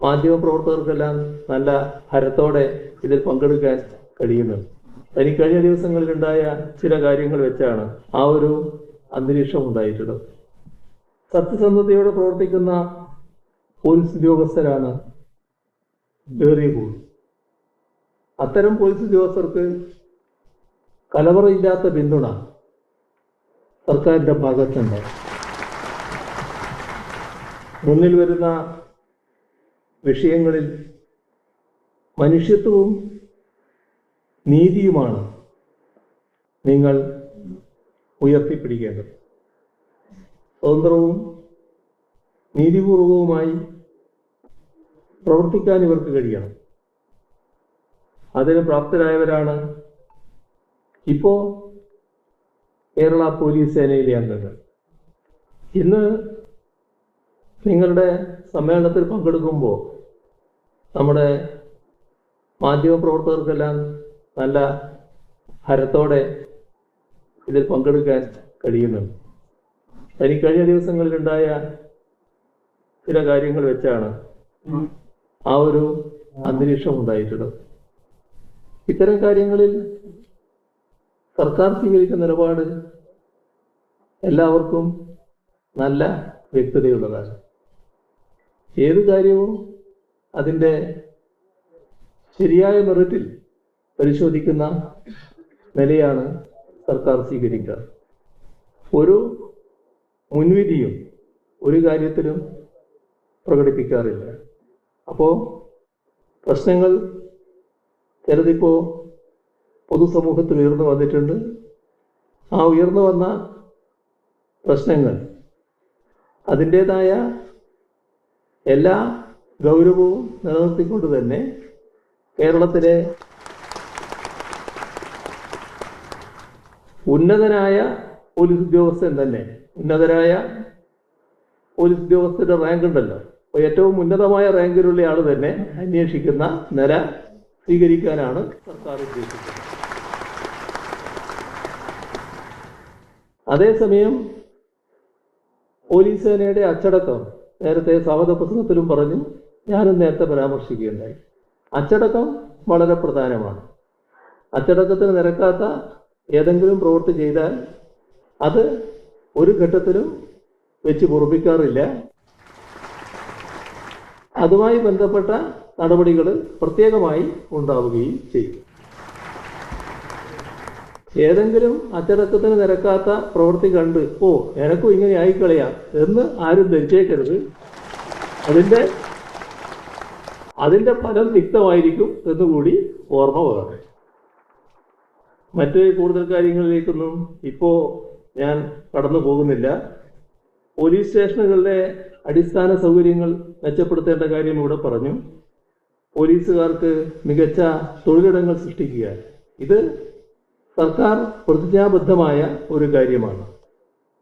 മാധ്യമപ്രവർത്തകർക്കെല്ലാം നല്ല ഹരത്തോടെ ഇതിൽ പങ്കെടുക്കാൻ കഴിയുന്നുണ്ട്. എനിക്ക് കഴിഞ്ഞ ദിവസങ്ങളിലുണ്ടായ ചില കാര്യങ്ങൾ വെച്ചാണ് ആ ഒരു അന്തരീക്ഷം ഉണ്ടായിട്ടുള്ളത്. സത്യസന്ധതയോടെ പ്രവർത്തിക്കുന്ന പോലീസ് ഉദ്യോഗസ്ഥരാണ് ഏറിയ കൂടുതൽ. അത്തരം പോലീസ് ഉദ്യോഗസ്ഥർക്ക് കലവറയില്ലാത്ത പിന്തുണ സർക്കാരിൻ്റെ ഭാഗത്തുണ്ട്. മുന്നിൽ വരുന്ന വിഷയങ്ങളിൽ മനുഷ്യത്വവും നീതിയുമാണ് നിങ്ങൾ ഉയർത്തിപ്പിടിക്കേണ്ടത്. സ്വതന്ത്രവും നീതിപൂർവവുമായി പ്രവർത്തിക്കാൻ ഇവർക്ക് കഴിയണം. അതിന് പ്രാപ്തരായവരാണ് ഇപ്പോൾ കേരള പോലീസ് സേനയിലെ അംഗങ്ങൾ. ഇന്ന് നിങ്ങളുടെ സമ്മേളനത്തിൽ പങ്കെടുക്കുമ്പോൾ നമ്മുടെ മാധ്യമപ്രവർത്തകർക്കെല്ലാം നല്ല ഹരത്തോടെ ഇതിൽ പങ്കെടുക്കാൻ കഴിയുന്നുണ്ട്. എനിക്ക് കഴിഞ്ഞ ദിവസങ്ങളിലുണ്ടായ ചില കാര്യങ്ങൾ വെച്ചാണ് ആ ഒരു അന്തരീക്ഷം ഉണ്ടായിട്ടുള്ളത്. ഇത്തരം കാര്യങ്ങളിൽ സർക്കാർ സ്വീകരിക്കുന്ന നിലപാട് എല്ലാവർക്കും നല്ല വ്യക്തതയുള്ളതാണ്. ഏത് കാര്യവും അതിൻ്റെ ശരിയായ മെറിറ്റിൽ പരിശോധിക്കുന്ന നിലയാണ് സർക്കാർ സ്വീകരിക്കുക. ഒരു മുൻവിധിയും ഒരു കാര്യത്തിലും പ്രകടിപ്പിക്കാറില്ല. അപ്പോൾ പ്രശ്നങ്ങൾ ചിലതിപ്പോൾ പൊതുസമൂഹത്തിൽ ഉയർന്നു വന്നിട്ടുണ്ട്. ആ ഉയർന്നു വന്ന പ്രശ്നങ്ങൾ അതിൻ്റേതായ എല്ലാ ഗൗരവവും നിലനിർത്തിക്കൊണ്ട് തന്നെ കേരളത്തിലെ ഉന്നതനായ പോലീസ് ഉദ്യോഗസ്ഥൻ തന്നെ, ഉന്നതരായ പോലീസ് ഉദ്യോഗസ്ഥരുടെ റാങ്ക് ഉണ്ടല്ലോ, അപ്പോൾ ഏറ്റവും ഉന്നതമായ റാങ്കിലുള്ള ആൾ തന്നെ അന്വേഷിക്കുന്ന നില സ്വീകരിക്കാനാണ് സർക്കാർ ഉദ്ദേശിക്കുന്നത്. അതേസമയം പോലീസ് സേനയുടെ അച്ചടക്കം നേരത്തെ സ്വാഗത പ്രസംഗത്തിലും പറഞ്ഞു, ഞാനും നേരത്തെ പരാമർശിക്കുകയുണ്ടായി. അച്ചടക്കം വളരെ പ്രധാനമാണ്. അച്ചടക്കത്തിന് നിരക്കാത്ത ഏതെങ്കിലും പ്രവൃത്തി ചെയ്താൽ അത് ഒരു ഘട്ടത്തിലും വെച്ച് പൊറുപ്പിക്കാറില്ല. അതുമായി ബന്ധപ്പെട്ട നടപടികൾ പ്രത്യേകമായി ഉണ്ടാവുകയും ചെയ്യും. ഏതെങ്കിലും അച്ചടക്കത്തിന് നിരക്കാത്ത പ്രവൃത്തി കണ്ട് എനക്കും ഇങ്ങനെ ആയിക്കളയാം എന്ന് ആരും ധരിച്ചേക്കരുത്. അതിൻ്റെ ഫലം തിക്തമായിരിക്കും എന്നുകൂടി ഓർമ്മ വേണം. മറ്റ് കൂടുതൽ കാര്യങ്ങളിലേക്കൊന്നും ഇപ്പോൾ ഞാൻ കടന്നു പോകുന്നില്ല. പോലീസ് സ്റ്റേഷനുകളിലെ അടിസ്ഥാന സൗകര്യങ്ങൾ മെച്ചപ്പെടുത്തേണ്ട കാര്യം ഇവിടെ പറഞ്ഞു. പോലീസുകാർക്ക് മികച്ച തൊഴിലിടങ്ങൾ സൃഷ്ടിക്കുക, ഇത് സർക്കാർ പ്രതിജ്ഞാബദ്ധമായ ഒരു കാര്യമാണ്.